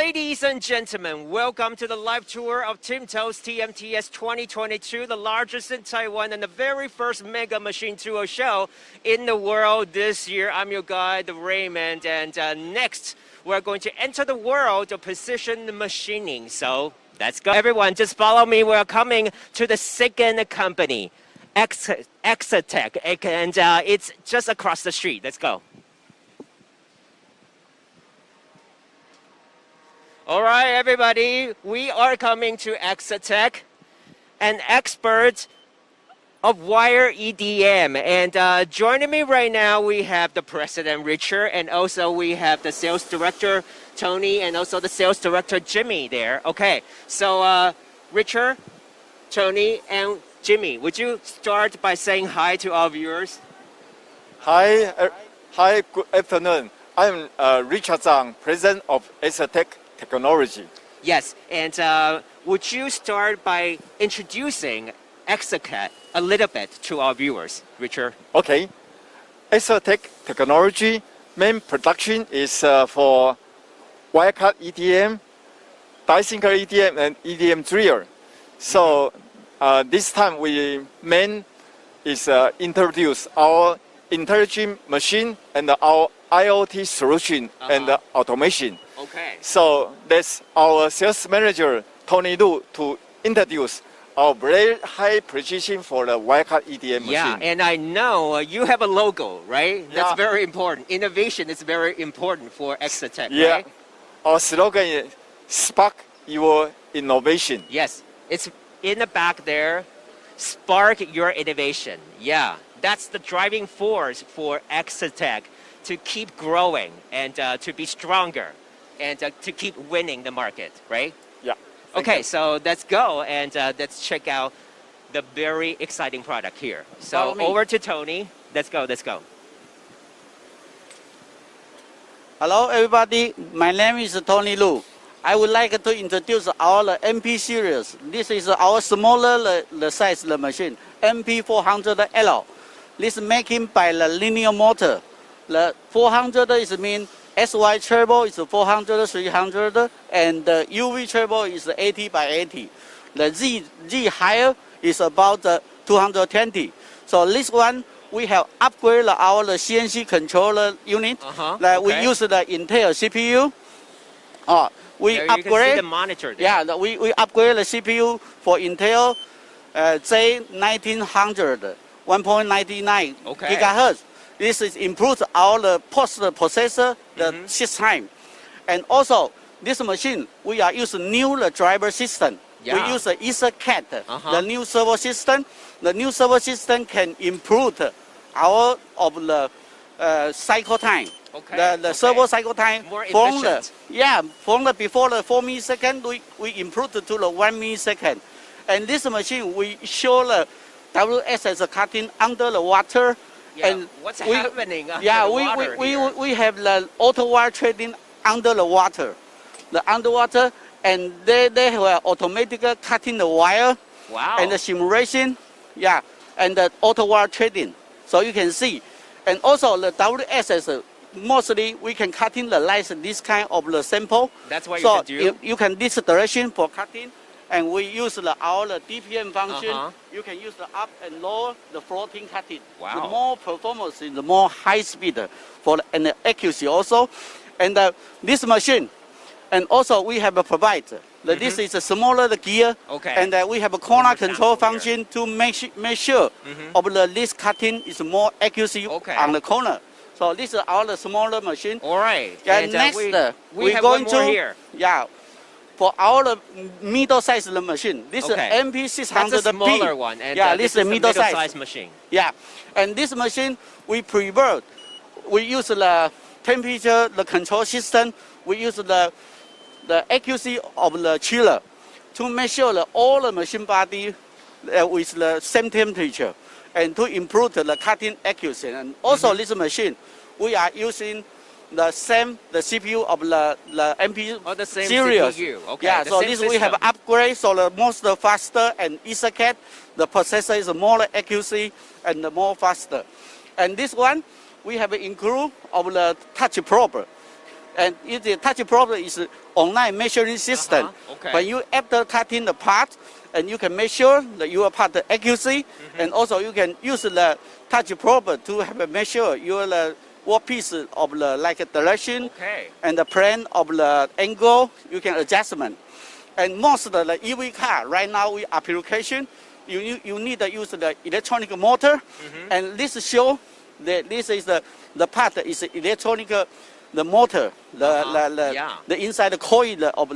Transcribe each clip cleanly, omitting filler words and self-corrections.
Ladies and gentlemen, welcome to the live tour of TIMTOS TMTS 2022, the largest in Taiwan and the very first mega machine tour show in the world this year. I'm your guide, Raymond, and next we're going to enter the world of precision machining. So let's go. Everyone, just follow me. We're coming to the second company, Exotec, and it's just across the street. Let's go. All right, everybody, we are coming to Exotec, an expert of wire EDM. And joining me right now, we have the president, Richard, and also we have the sales director, Tony, and also the sales director, Jimmy there. Okay, so Richard, Tony, and Jimmy, would you start by saying hi to our viewers? Hi, good afternoon. I'm Richard Zhang, president of Exotec Technology. Yes, and would you start by introducing Exotec a little bit to our viewers, Richard? Okay. Exotec Technology main production is for wire cut EDM, die sinker EDM, and EDM driller. So this time we main is introduce our intelligent machine and our IoT solution and automation. Okay. So that's our sales manager, Tony Lu, to introduce our very high precision for the wire cut EDM machine. Yeah, and I know you have a logo, right? Yeah. That's very important. Innovation is very important for Exotec, Yeah. right? Our slogan is Spark Your Innovation. Yes, it's in the back there. Spark your innovation. Yeah, that's the driving force for Exotec to keep growing and to be stronger and to keep winning the market, right? Yeah. Okay, so let's go and let's check out the very exciting product here. So over to Tony. Let's go, let's go. Hello everybody, my name is Tony Lu. I would like to introduce our MP series. This is our smaller the size of the machine, MP400L. This is making by the linear motor. The 400 is mean SY turbo is 400, 300, and the UV turbo is 80 by 80. The Z higher is about 220. So this one, we have upgraded our CNC controller unit. We use the Intel CPU. We there upgrade. You can see the monitor there. Yeah, we upgrade the CPU for Intel J1900, 1.99 gigahertz. This is improved our post processor the 6 times. And also, this machine, we are using new driver system. Yeah. We use the Exotec, the new servo system. The new servo system can improve our cycle time. The servo cycle time more from efficient. Before the 4 milliseconds, we improved to the 1 millisecond. And this machine, we show the WSS cutting under the water. Yeah, and what's happening under the water we have the auto wire trading under the water. The underwater, and they were automatic cutting the wire. Wow. And the simulation, and the auto wire trading. So you can see. And also the WSS, mostly we can cut in the lights, this kind of the sample. That's what you can do. You can this direction for cutting. And we use our DPM function. You can use the up and lower the floating cutting. Wow. The more performance, the more high speed and the accuracy also. And this machine, and also we have a provider. This is a smaller gear. Okay. And we have a corner control function to make sure of this cutting is more accuracy on the corner. So this is our smaller machine. All right. And next, we have going one more here. Yeah. For our middle size machine, this is MP600P. That's a smaller one, and this is a middle size machine. Yeah, and this machine we prefer. We use the temperature, the control system. We use the accuracy of the chiller to make sure that all the machine body with the same temperature, and to improve the cutting accuracy. And also this machine, we are using the CPU of the MP the same series. CPU. Okay. Yeah, so this system. We have upgrade, so the most faster and Exotec, the processor is more accuracy and more faster. And this one, we have include of the touch probe. And the touch probe is online measuring system. Okay. When you after cutting the part, and you can measure your part accuracy, and also you can use the touch probe to have a measure your workpiece of the like direction Okay. and the plane of the angle. You can adjustment. And most of the EV car right now with application, you need to use the electronic motor, and this show that this is the part is electronic, the motor, the inside the coil of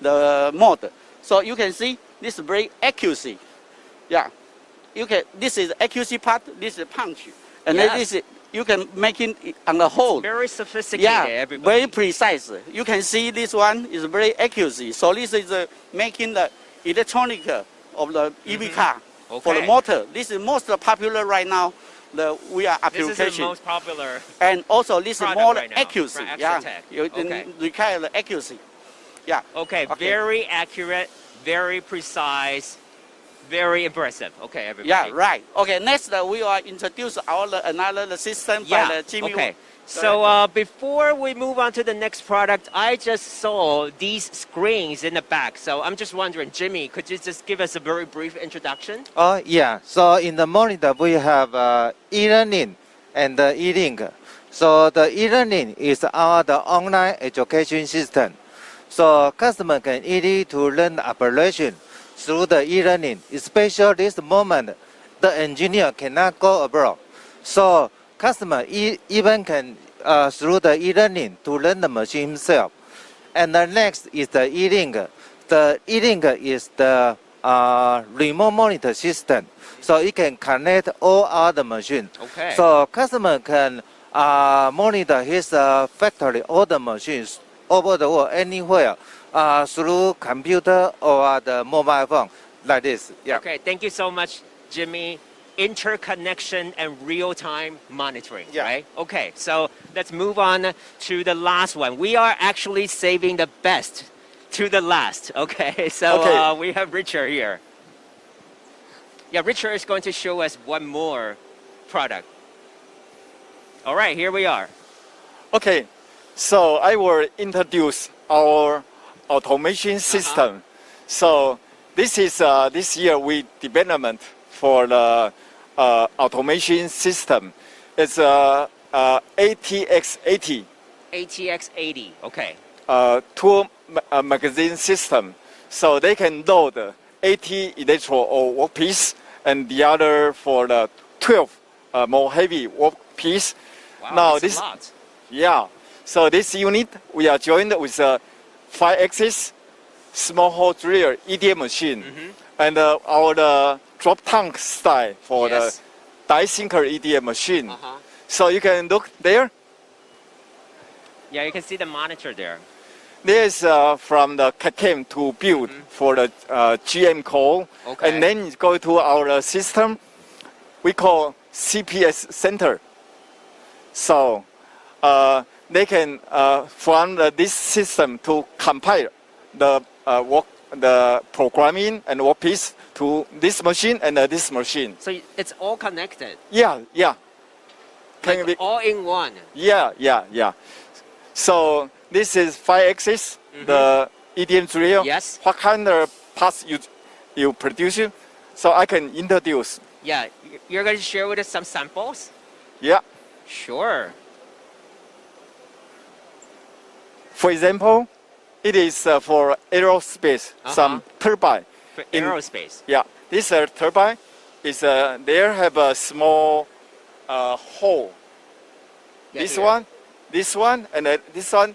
the motor. So you can see this is very accuracy. Yeah, you can. This is accuracy part. This is punch, and then this is, you can make it on the whole. Very sophisticated, Yeah, everybody. very precise. You can see this one is very accuracy. So this is making the electronic of the EV car for the Okay. motor. This is most popular right now. The VR This application. is the most popular. And also this is product more right now accuracy. from Yeah, Exotec. you Okay. require the accuracy. Yeah. Okay, very accurate, very precise, very impressive. Okay, everybody. Yeah, right. Okay, next we will introduce another system by the Jimmy. Okay. So before we move on to the next product, I just saw these screens in the back. So I'm just wondering, Jimmy, could you just give us a very brief introduction? Oh, yeah. So in the monitor, we have ELearning and E-Link. So the ELearning is the online education system. So customer can easily to learn the operation through the e-learning. Especially this moment, the engineer cannot go abroad. So customer even can through the e-learning to learn the machine himself. And the next is the E-Link. The E-Link is the remote monitor system. So it can connect all other machines. Okay. So customer can monitor his factory, all the machines over the world, anywhere, through computer or the mobile phone, like this. Yeah. Okay, thank you so much, Jimmy. Interconnection and real-time monitoring, Yeah. right? Okay, so let's move on to the last one. We are actually saving the best to the last, okay? So Okay. we have Richard here. Yeah, Richard is going to show us one more product. All right, here we are. Okay, so I will introduce our automation system. So this is this year we development for the automation system. It's ATX80 ATX80, okay. tool magazine system. So they can load 80 electro or workpiece and the other for the 12 more heavy workpiece. Wow, Now that's this, a lot. yeah. So this unit we are joined with a 5-axis small hole driller EDM machine, and our drop tank style for Yes. the die sinker EDM machine. Uh-huh. So you can look there. Yeah, you can see the monitor there. There's from the CAD/CAM to build for the GM code, Okay. and then you go to our system. We call CPS center. So they can from this system to compile the the programming and workpiece to this machine and this machine. So it's all connected, Yeah, yeah. Can like we- all in one. Yeah. So this is 5-axis, the EDM drill. Yes. What kind of parts you produce? So I can introduce. Yeah, you're going to share with us some samples? Yeah. Sure. For example, it is for aerospace, some turbine. For In- aerospace. Yeah, this turbine is there have a small hole. Yeah, This here. one, and this one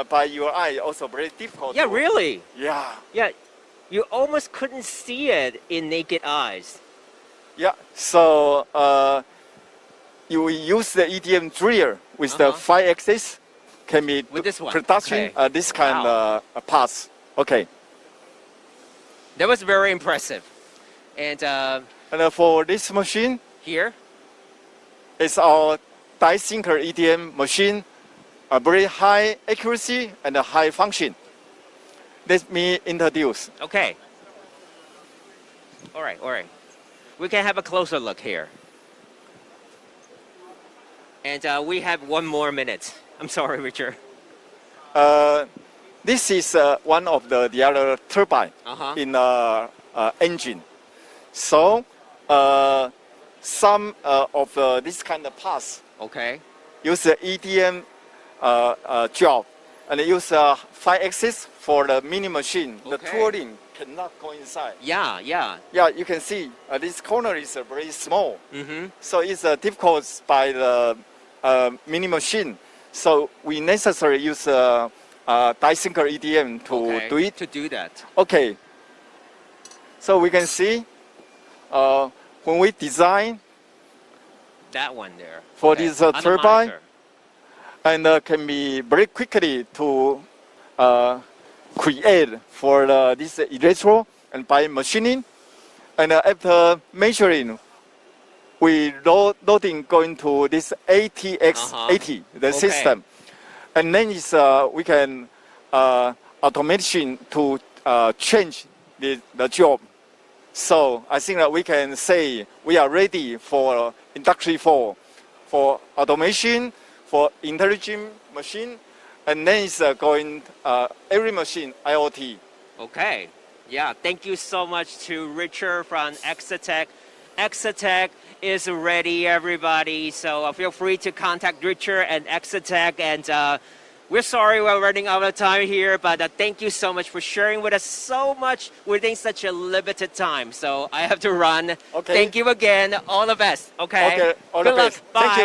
by your eye also very difficult. Yeah, to- really? Yeah, Yeah, you almost couldn't see it in naked eyes. yeah. So you use the EDM driller with the 5-axis, can be With this one, production okay. this kind Wow. of parts. Okay, That was very impressive. And and for this machine, here, it's our die sinker EDM machine, a very high accuracy and a high function. Let me introduce. okay. All right. We can have a closer look here. And we have 1 more minute. I'm sorry, Richard. This is one of the other turbine Uh-huh. in engine. So some of this kind of parts Okay. use the EDM job and use 5-axis for the mini machine. The Okay. tooling cannot go inside. Yeah, yeah. Yeah, you can see this corner is very small. Mm-hmm. So it's difficult by the mini machine. So we necessarily use die sinker EDM to Okay. do it. To do that. Okay. So we can see when we design That one there. for Okay. this On the turbine, monitor. and can be very quickly to create for this electro and by machining. And after measuring, we loading going to this ATX80, the Okay. system. And then we can automation to change the job. So I think that we can say we are ready for Industry 4, for automation, for intelligent machine, and then it's going every machine IoT. Okay. Yeah, thank you so much to Richard from Exotec. Exotec is ready, everybody. So feel free to contact Richard and Exotec. And we're sorry we're running out of time here, but thank you so much for sharing with us so much within such a limited time. So I have to run. Okay. Thank you again. All the best. Okay. Okay, all the Good luck. best. Thank Bye. you.